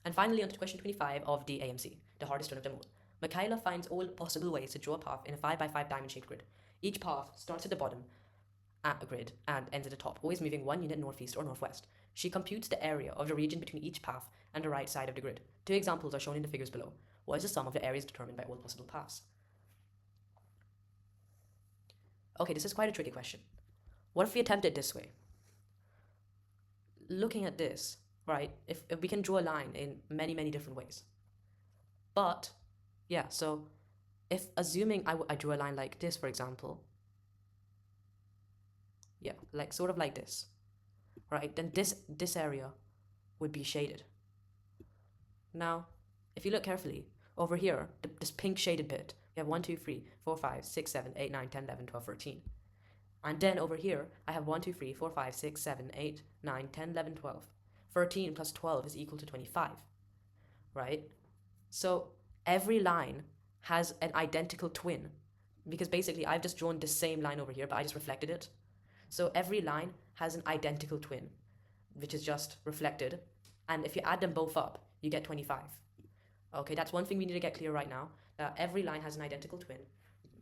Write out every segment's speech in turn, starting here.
And finally, on to question 25 of the AMC, the hardest one of them all. Michaela finds all possible ways to draw a path in a 5x5 diamond-shaped grid. Each path starts at the bottom at a grid and ends at the top, always moving 1 unit northeast or northwest. She computes the area of the region between each path and the right side of the grid. 2 examples are shown in the figures below. What is the sum of the areas determined by all possible paths? Okay, this is quite a tricky question. What if we attempt it this way? Looking at this, right, if we can draw a line in many different ways. But, yeah, so if assuming I drew a line like this, for example, yeah, like sort of like this, right, then this area would be shaded. Now, if you look carefully, over here, this pink shaded bit, we have 1, 2, 3, 4, 5, 6, 7, 8, 9, 10, 11, 12, 13. And then over here, I have 1, 2, 3, 4, 5, 6, 7, 8, 9, 10, 11, 12. 13 plus 12 is equal to 25, right? So every line has an identical twin, because basically I've just drawn the same line over here, but I just reflected it. So every line has an identical twin, which is just reflected. And if you add them both up, you get 25. Okay, that's one thing we need to get clear right now, that every line has an identical twin,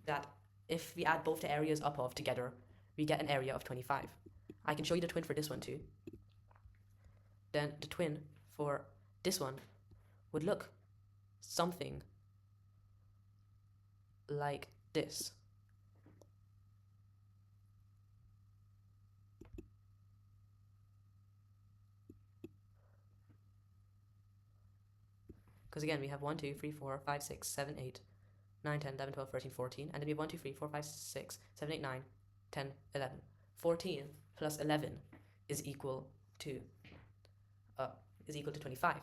that if we add both the areas up of together, we get an area of 25. I can show you the twin for this one too. Then the twin for this one would look something like this. Because again, we have 1, 2, 3, 4, 5, 6, 7, 8, 9, 10, 11, 12, 13, 14. And then we have 1, 2, 3, 4, 5, 6, 7, 8, 9, 10, 11. 14 plus 11 is equal to 25.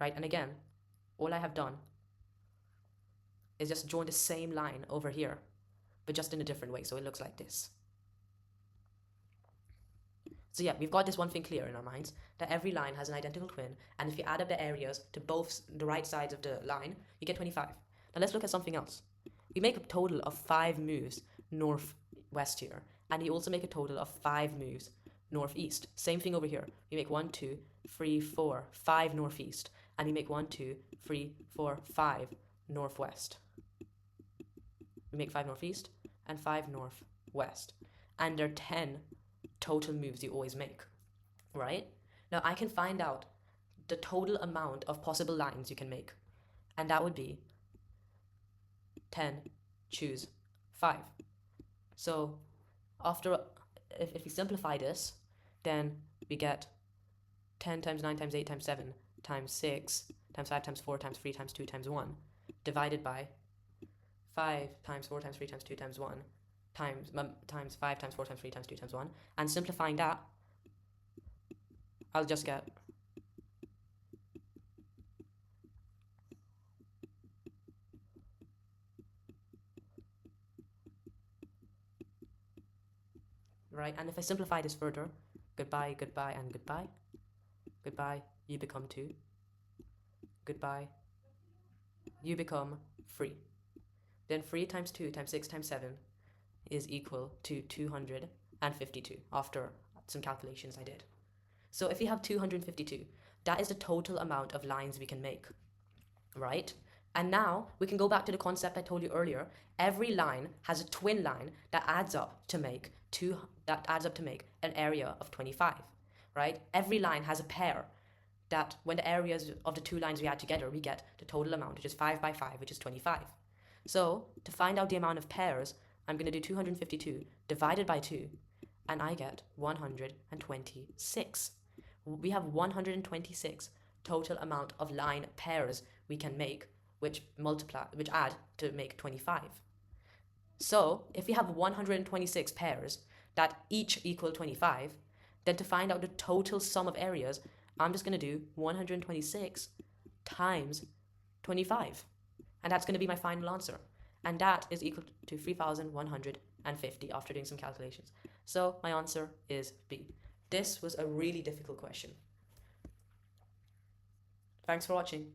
Right? And again, all I have done is just drawn the same line over here, but just in a different way. So it looks like this. So yeah, we've got this one thing clear in our minds, that every line has an identical twin, and if you add up the areas to both the right sides of the line, you get 25. Now let's look at something else. We make a total of 5 moves northwest here, and we also make a total of 5 moves northeast. Same thing over here. We make 1, 2, 3, 4, 5 northeast, and we make 1, 2, 3, 4, 5 northwest. We make 5 northeast and 5 northwest, and there are 10 total moves you always make, right? Now I can find out the total amount of possible lines you can make, and that would be 10 choose 5. So after, if we simplify this, then we get 10 times 9 times 8 times 7 times 6 times 5 times 4 times 3 times 2 times 1 divided by 5 times 4 times 3 times 2 times 1 times 5 times 4 times 3 times 2 times 1. And simplifying that, I'll just get right. And if I simplify this further, goodbye, goodbye, and goodbye. Goodbye, you become 2. Goodbye, you become 3. Then 3 times 2 times 6 times 7 is equal to 252 after some calculations I did. So if we have 252, that is the total amount of lines we can make, right? And now we can go back to the concept I told you earlier. Every line has a twin line that adds up to make an area of 25, right? Every line has a pair that when the areas of the 2 lines we add together, we get the total amount, which is 5 by 5, which is 25. So to find out the amount of pairs, I'm going to do 252 divided by 2, and I get 126. We have 126 total amount of line pairs we can make, which add to make 25. So if we have 126 pairs that each equal 25, then to find out the total sum of areas, I'm just going to do 126 times 25. And that's going to be my final answer. And that is equal to 3,150 after doing some calculations. So my answer is B. This was a really difficult question. Thanks for watching.